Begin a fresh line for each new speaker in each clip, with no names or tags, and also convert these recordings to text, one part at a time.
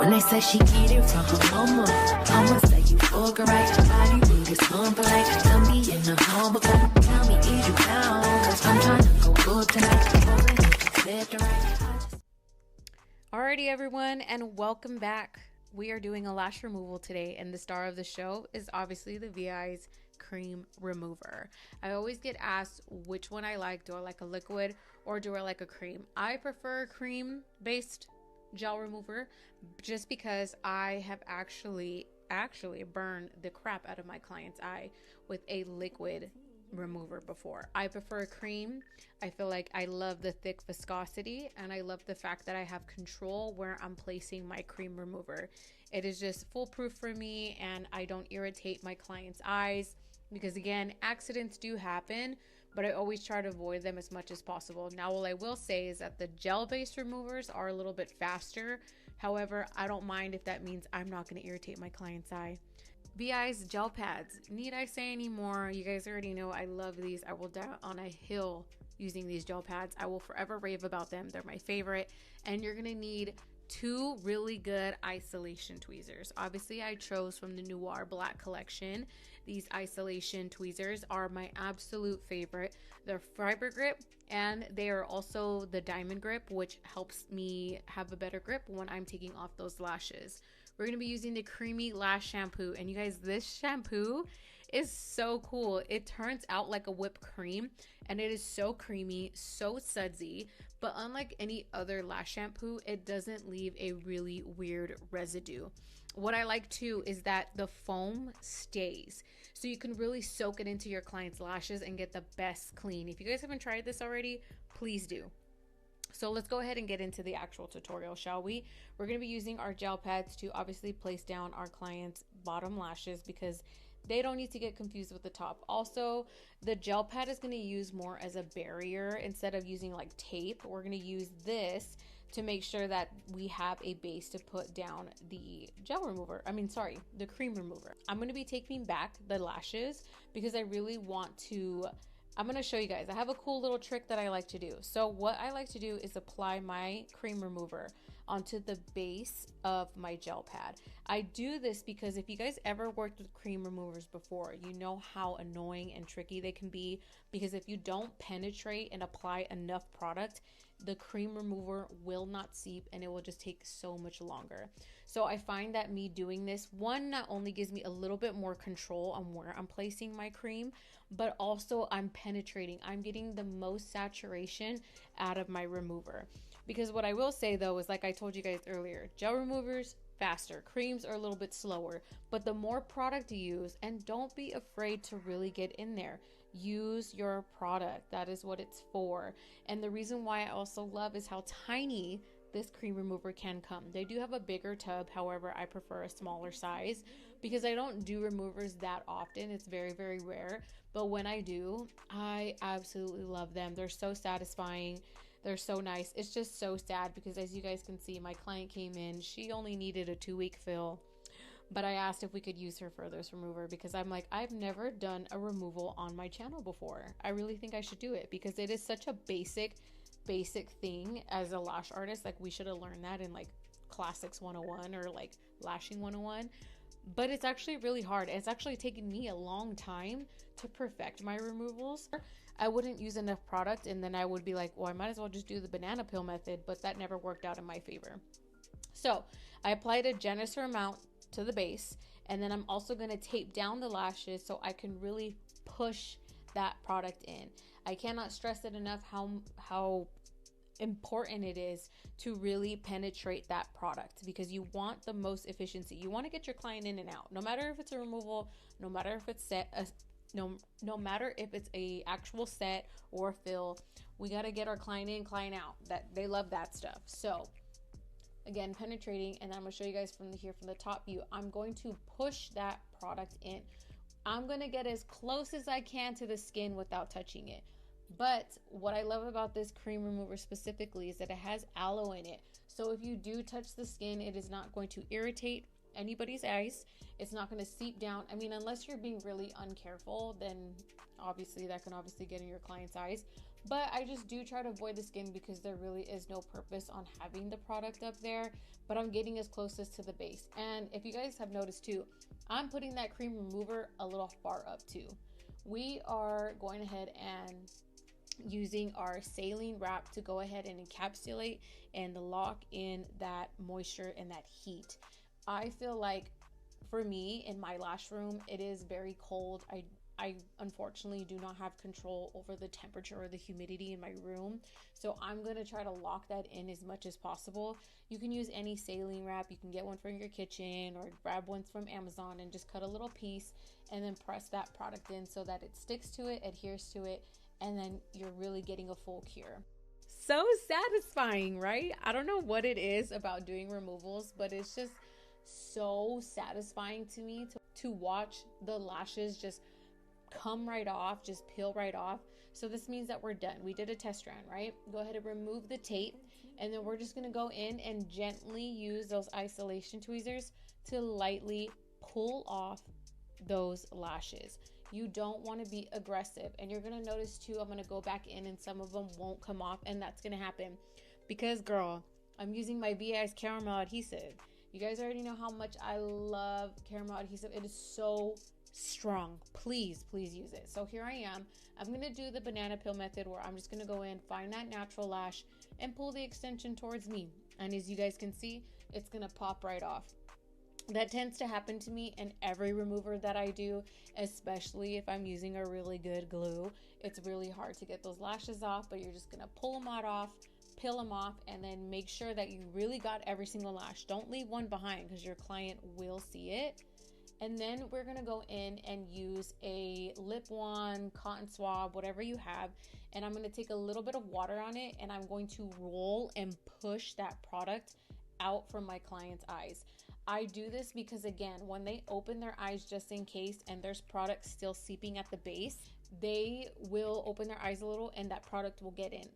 When they say she get it from her mama, I'ma say you fuck her right. Body with this humble like don't be in the humble. Tell me is you down? Cause I'm trying to go up tonight.
Alrighty everyone, and welcome back. We are doing a lash removal today, and the star of the show is obviously the VEYES cream remover. I always get asked which one I like. Do I like a liquid or do I like a cream? I prefer a cream based gel remover just because I have actually burned the crap out of my client's eye with a liquid remover before. I prefer a cream. I feel like I love the thick viscosity, and I love the fact that I have control where I'm placing my cream remover. It is just foolproof for me, and I don't irritate my client's eyes because, again, accidents do happen, but I always try to avoid them as much as possible. Now, what I will say is that the gel-based removers are a little bit faster. However, I don't mind if that means I'm not going to irritate my client's eye. VEYES gel pads. Need I say any more? You guys already know I love these. I will die on a hill using these gel pads. I will forever rave about them. They're my favorite. And you're going to need two really good isolation tweezers. Obviously, I chose from the Noir Black collection. These isolation tweezers are my absolute favorite. They're fiber grip, and they are also the diamond grip, which helps me have a better grip when I'm taking off those lashes. We're going to be using the Creamy Lash Shampoo. And you guys, this shampoo is so cool. It turns out like a whipped cream, and it is so creamy, so sudsy. But unlike any other lash shampoo, it doesn't leave a really weird residue. What I like too is that the foam stays. So you can really soak it into your client's lashes and get the best clean. If you guys haven't tried this already, please do. So let's go ahead and get into the actual tutorial, shall we? We're going to be using our gel pads to obviously place down our client's bottom lashes because they don't need to get confused with the top. Also, the gel pad is going to use more as a barrier instead of using like tape. We're going to use this to make sure that we have a base to put down the gel remover. The cream remover. I'm going to be taking back the lashes because I really want to. I'm going to show you guys. I have a cool little trick that I like to do. So what I like to do is apply my cream remover onto the base of my gel pad. I do this because if you guys ever worked with cream removers before, you know how annoying and tricky they can be, because if you don't penetrate and apply enough product, the cream remover will not seep and it will just take so much longer. So I find that me doing this, one, not only gives me a little bit more control on where I'm placing my cream, but also I'm penetrating. I'm getting the most saturation out of my remover. Because what I will say though is, like I told you guys earlier, gel removers faster, creams are a little bit slower, but the more product you use, and don't be afraid to really get in there. Use your product. That is what it's for. And the reason why I also love is how tiny this cream remover can come. They do have a bigger tub, however I prefer a smaller size because I don't do removers that often. It's very, very rare, but when I do, I absolutely love them. They're so satisfying. They're so nice. It's just so sad because, as you guys can see, my client came in, she only needed a 2-week fill, but I asked if we could use her for this remover because I'm like, I've never done a removal on my channel before. I really think I should do it because it is such a basic thing as a lash artist. Like, we should have learned that in like Classics 101 or like Lashing 101, but it's actually really hard. It's actually taken me a long time to perfect my removals. I wouldn't use enough product and then I would be like, well, I might as well just do the banana peel method, but that never worked out in my favor. So I applied a generous amount to the base, and then I'm also going to tape down the lashes so I can really push that product in. I cannot stress it enough how important it is to really penetrate that product because you want the most efficiency. You want to get your client in and out, no matter if it's a removal, no matter if it's no matter if it's a actual set or fill. We got to get our client in, client out. That they love that stuff. So again, penetrating, and I'm going to show you guys from the top view. I'm going to push that product in. I'm going to get as close as I can to the skin without touching it. But what I love about this cream remover specifically is that it has aloe in it. So if you do touch the skin, it is not going to irritate anybody's eyes. It's not going to seep down. I mean, unless you're being really uncareful, then obviously that can get in your client's eyes. but I just do try to avoid the skin because there really is no purpose on having the product up there, but I'm getting as close as to the base. And if you guys have noticed too, I'm putting that cream remover a little far up too. We are going ahead and using our saline wrap to go ahead and encapsulate and lock in that moisture and that heat. I feel like for me in my lash room, it is very cold. I unfortunately do not have control over the temperature or the humidity in my room. So I'm going to try to lock that in as much as possible. You can use any saline wrap. You can get one from your kitchen or grab one from Amazon and just cut a little piece and then press that product in so that it sticks to it, adheres to it, and then you're really getting a full cure. So satisfying, right? I don't know what it is about doing removals, but it's just so satisfying to me to watch the lashes just come right off, just peel right off. So this means that we're done. We did a test run, right? Go ahead and remove the tape, and then we're just going to go in and gently use those isolation tweezers to lightly pull off those lashes. You don't want to be aggressive, and you're going to notice too, I'm going to go back in and some of them won't come off, and that's going to happen because, girl, I'm using my VEYES caramel adhesive. You guys already know how much I love caramel adhesive. It is so strong. Please use it. So here I am. I'm going to do the banana peel method where I'm just going to go in, find that natural lash, and pull the extension towards me. And as you guys can see, it's going to pop right off. That tends to happen to me in every remover that I do, especially if I'm using a really good glue. It's really hard to get those lashes off, but you're just going to pull them off, peel them off, and then make sure that you really got every single lash. Don't leave one behind because your client will see it. And then we're going to go in and use a lip wand, cotton swab, whatever you have. And I'm going to take a little bit of water on it, and I'm going to roll and push that product out from my client's eyes. I do this because, again, when they open their eyes just in case and there's product still seeping at the base, they will open their eyes a little and that product will get in.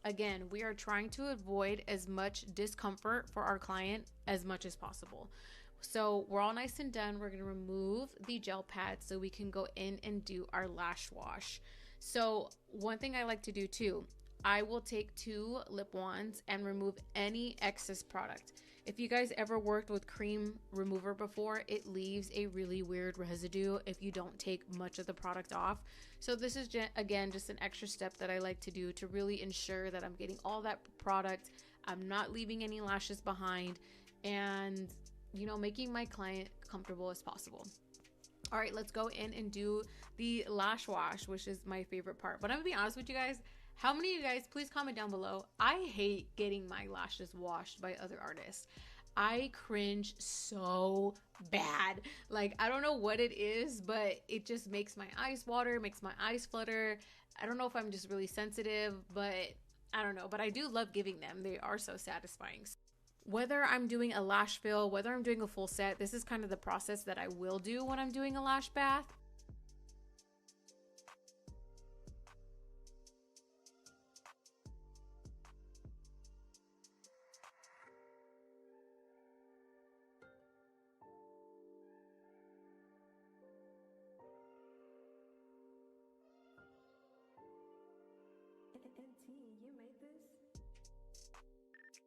Again, we are trying to avoid as much discomfort for our client as much as possible. So we're all nice and done. We're going to remove the gel pad so we can go in and do our lash wash. So one thing I like to do too, I will take 2 lip wands and remove any excess product. If you guys ever worked with cream remover before, it leaves a really weird residue if you don't take much of the product off. So this is, again, just an extra step that I like to do to really ensure that I'm getting all that product. I'm not leaving any lashes behind, and making my client comfortable as possible. All right, let's go in and do the lash wash, which is my favorite part. But I'm gonna be honest with you guys, how many of you guys, please comment down below, I hate getting my lashes washed by other artists. I cringe so bad. Like, I don't know what it is, but it just makes my eyes water, makes my eyes flutter. I don't know if I'm just really sensitive, but I don't know. But I do love giving them. They are so satisfying. Whether I'm doing a lash fill, whether I'm doing a full set, this is kind of the process that I will do when I'm doing a lash bath.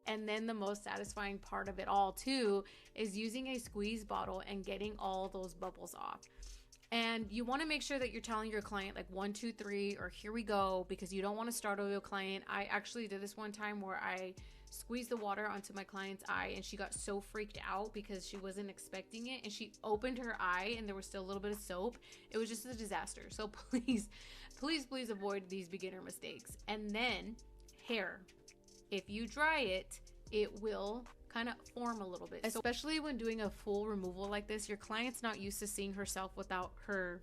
And then the most satisfying part of it all too is using a squeeze bottle and getting all those bubbles off. And you want to make sure that you're telling your client like 1, 2, 3, or here we go, because you don't want to startle your client. I actually did this one time where I squeezed the water onto my client's eye and she got so freaked out because she wasn't expecting it, and she opened her eye and there was still a little bit of soap. It was just a disaster. So please avoid these beginner mistakes. And then hair. If you dry it, it will kind of form a little bit. Especially when doing a full removal like this, your client's not used to seeing herself without her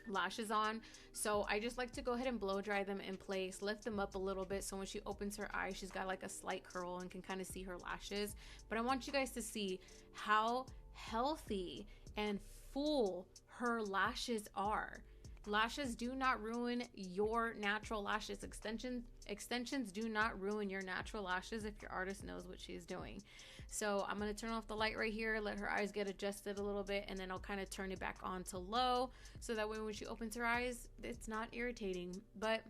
lashes on. So I just like to go ahead and blow dry them in place, lift them up a little bit, so when she opens her eye, she's got like a slight curl and can kind of see her lashes. But I want you guys to see how healthy and full her lashes are. Lashes do not ruin your natural lashes. Extensions do not ruin your natural lashes if your artist knows what she's doing. So I'm going to turn off the light right here, let her eyes get adjusted a little bit, and then I'll kind of turn it back on to low so that way when she opens her eyes, it's not irritating. But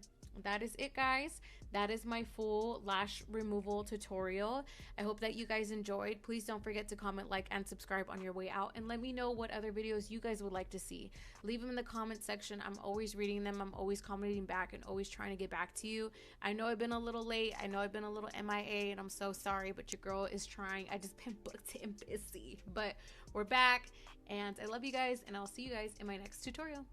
that is it, guys. That is my full lash removal tutorial. I hope that you guys enjoyed. Please don't forget to comment, like, and subscribe on your way out, and let me know what other videos you guys would like to see. Leave them in the comment section. I'm always reading them. I'm always commenting back and always trying to get back to you. I know I've been a little late. I know I've been a little MIA, and I'm so sorry, but your girl is trying. I just been booked and busy, but we're back, and I love you guys, and I'll see you guys in my next tutorial.